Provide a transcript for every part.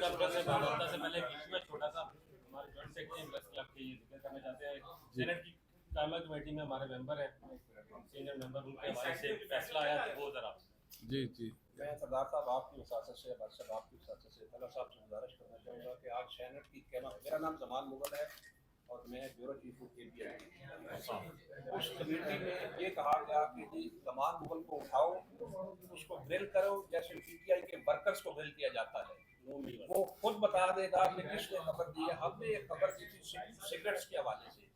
अफजल से बात होता से पहले बीच में छोटा सा हमारे जॉइंट सेक्रेटरी प्रेस क्लब के जिक्र करना चाहते हैं। सीनेट की कायमा कमेटी में हमारे मेंबर हैं, सीनियर मेंबर, उनके हवाले से फैसला आया तो वो जरा जी मैं सरदार साहब आपकी वसासत से, बादशाह आपकी वसासत से, तलब साहब से गुजारिश करना चाहूँगा कि आज सीनेट की कैमा, मेरा नाम जमान मुगल है और मैं ब्यूरो चीफ हूँ KPI। उस कमेटी में ये कहा गया कि जी जमान मुगल को उठाओ, उसको ग्रिल करो जैसे PTI के वर्कर्स को ग्रिल किया जाता है। वो खुद बता देगा कि किसने खबर दी है। हमने एक खबर दी थी सिगरेट्स के हवाले से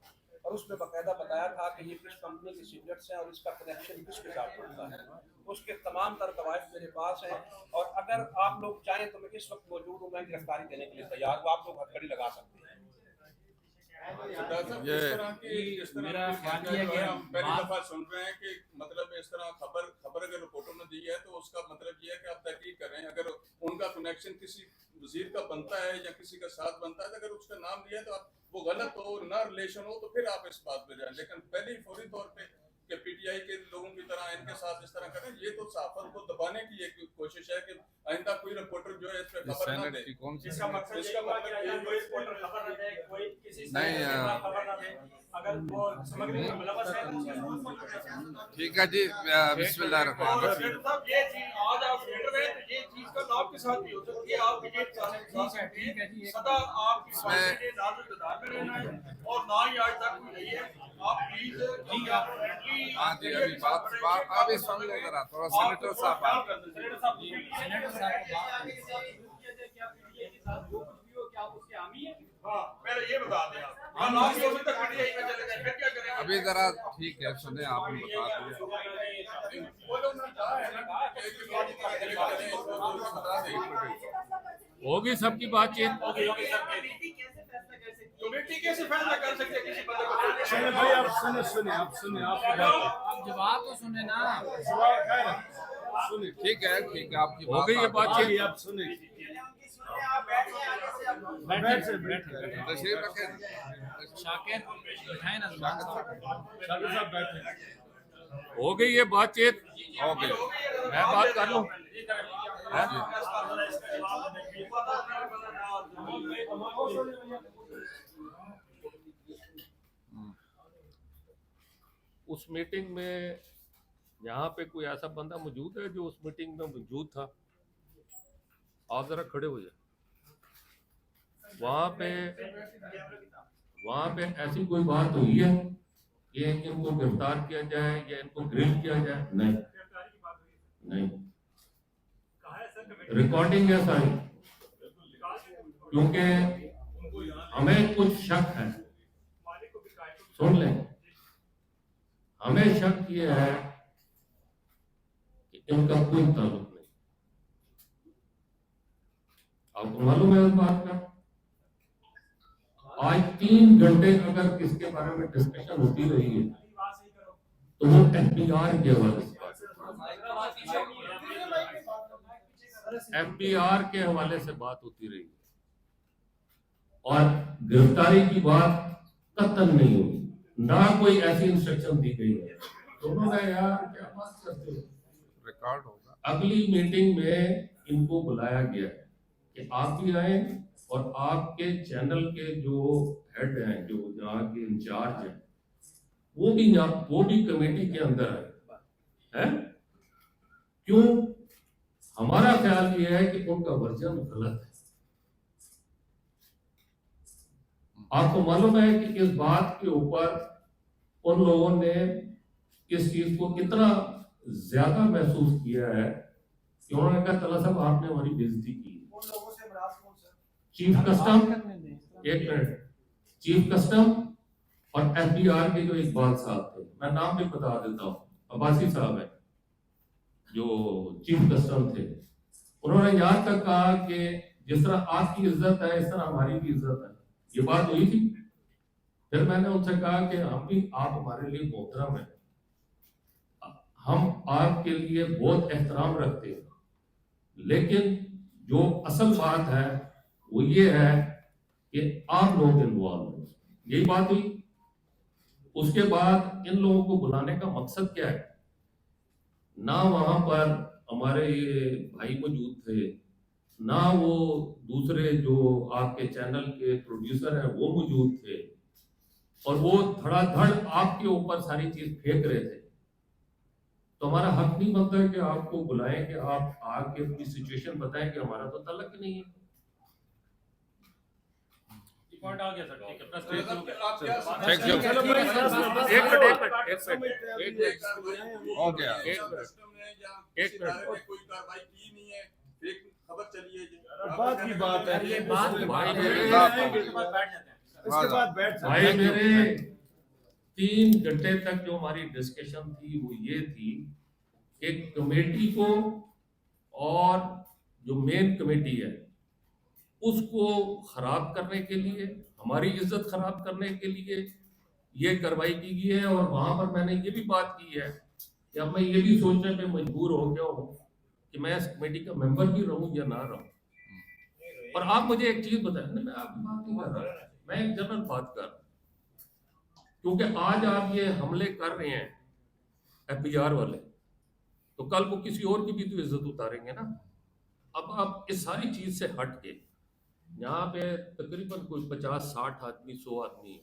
और उसमें बाकायदा बताया था कि ये किस कंपनी की सिगरेट्स हैं और इसका कनेक्शन किसके साथ होता है। उसके तमाम तर कवायद मेरे पास हैं और अगर आप लोग चाहें तो मैं इस वक्त मौजूद हूँ, मैं गिरफ्तारी देने के लिए तैयार हूँ। आप लोग हथकड़ी लगा सकते हैं। मेरा हम पहली दफा सुन रहे हैं कि मतलब इस तरह खबर अगर रिपोर्टों ने दी है तो उसका मतलब ये है कि आप तहकीक करें। अगर उनका कनेक्शन किसी वजीर का बनता है या किसी का साथ बनता है तो अगर उसका नाम दिया तो आप वो गलत हो ना रिलेशन हो तो फिर आप इस बात पे जाएं। लेकिन पहले ही फौरी तौर पे कि PTI के लोगों की तरह इनके साथ इस तरह करें, ये तो सहाफत को दबाने की एक कोशिश है कि आइंदा कोई रिपोर्टर जो है इस पे खबर ना दे। इसका मतलब कोई रिपोर्टर खबर ना दे, कोई किसी से खबर ना दे। अगर वो सामग्री में मुलव्वस है तो ठीक है जी, बिस्मिल्लाह रहमान रहीम। साहब ये चीज आज आप लीडर हैं तो ये चीज का आपके साथ भी हो सकती है। आप विजय ठीक है जी, सदा आपकी पार्टी ने नाजुकदार में रहना है और ना ही आज तक कोई रही है। आप प्लीज हाँ जी, अभी बात अभी सुन लो जरा थोड़ा। सेनेटर साहब पहले ये बता दें आप लास्ट तक PTI में चले गए फिर क्या करेंगे? अभी जरा ठीक है, सुने आपने बता दिया। होगी सबकी बातचीत। कमेटी कैसे फैसला कर सकते हैं किसी बंदे को? सुने भाई, आप सुने आप जवाब तो सुने ना। सुने। ठीक है आपकी हो गई ये बातचीत। आप सुने, बैठे तशरीफ रखें। शाकिर बैठाए ना, शाकिर साहब बैठे। हो गई ये बातचीत। हो गई। मैं बात कर लूं। उस मीटिंग में यहाँ पे कोई ऐसा बंदा मौजूद है जो उस मीटिंग में मौजूद था? आप जरा खड़े हो जाए। वहाँ पे ऐसी कोई बात हुई है कि इनको गिरफ्तार किया जाए या इनको ग्रिल किया जाए? नहीं। रिकॉर्डिंग है सारी, क्योंकि हमें कुछ शक है। सुन लें, हमें शक ये है कि इनका कोई ताल्लुक नहीं। आपको मालूम है इस बात का? आज 3 घंटे अगर किसके बारे में डिस्कशन होती रही है तो वो FBR के हवाले से FBR के हवाले से बात होती रही है और गिरफ्तारी की बात कतई नहीं हुई, ना कोई ऐसी इंस्ट्रक्शन दी गई है। दोनों ने यार क्या बात करते हो? रिकॉर्ड होगा। अगली मीटिंग में इनको बुलाया गया है कि आप भी आए और आपके चैनल के जो हेड हैं, जो यहाँ के इंचार्ज हैं, वो भी कमेटी के अंदर आए हैं। क्यों? हमारा ख्याल ये है कि उनका वर्जन गलत है। आपको मालूम है कि इस बात के ऊपर उन लोगों ने इस चीज को कितना ज्यादा महसूस किया है कि उन्होंने कहा तला साहब आपने हमारी बेइज्जती की। चीफ कस्टम, एक मिनट, चीफ कस्टम और FBR के जो इकबाल साहब थे, मैं नाम भी बता देता हूँ, अब्बासी साहब है जो चीफ कस्टम थे, उन्होंने यहाँ तक कहा कि जिस तरह आपकी इज्जत है इस तरह हमारी भी इज्जत है। ये बात हुई थी। फिर मैंने उनसे कहा कि हम भी, आप हमारे लिए मोहतरम है, हम आपके लिए बहुत एहतराम रखते हैं, लेकिन जो असल बात है वो ये है कि आप लोग इन्वॉल्व हैं। यही बात हुई। उसके बाद इन लोगों को बुलाने का मकसद क्या है? ना वहां पर हमारे ये भाई मौजूद थे, ना वो दूसरे जो आपके चैनल के प्रोड्यूसर हैं वो मौजूद थे, और वो धड़ाधड़ आपके ऊपर सारी चीज फेंक रहे थे, तो हमारा हक नहीं बनता है कि आपको बुलाएं कि आप आके अपनी सिचुएशन बताएं कि हमारा तो तलक नहीं है। पॉइंट आ गया सर, ठीक है, प्रेस ब्रीफ शुरू आप करें। क्या Thank you. चलो भाई, बस, बस, एक मिनट, एक हो गया। एक मिनट कोई कार्रवाई की नहीं है, एक खबर चली है जी। बात की बात है, ये बात भाई इसके बाद बैठ जाते हैं। इसके बाद बैठ सकते भाई हैं। मेरे 3 घंटे तक जो हमारी डिस्कशन थी वो ये थी कि कमेटी को और जो मेन कमेटी है उसको खराब करने के लिए, हमारी इज्जत खराब करने के लिए ये कार्रवाई की गई है। और वहां पर मैंने ये भी बात की है कि अब मैं ये भी सोचने पे मजबूर हो गया हूँ कि मैं इस कमेटी का मेंबर भी रहूं या ना रहूं। और आप मुझे एक चीज बताएं, मैं आपकी बात नहीं कर रहा, मैं एक जनरल बात कर रहा हूं, क्योंकि आज आप ये हमले कर रहे हैं FBR वाले, तो कल को किसी और की भी तो इज्जत उतारेंगे ना। अब आप इस सारी चीज से हट के, यहाँ पे तकरीबन कोई 50-60 आदमी 100 आदमी है,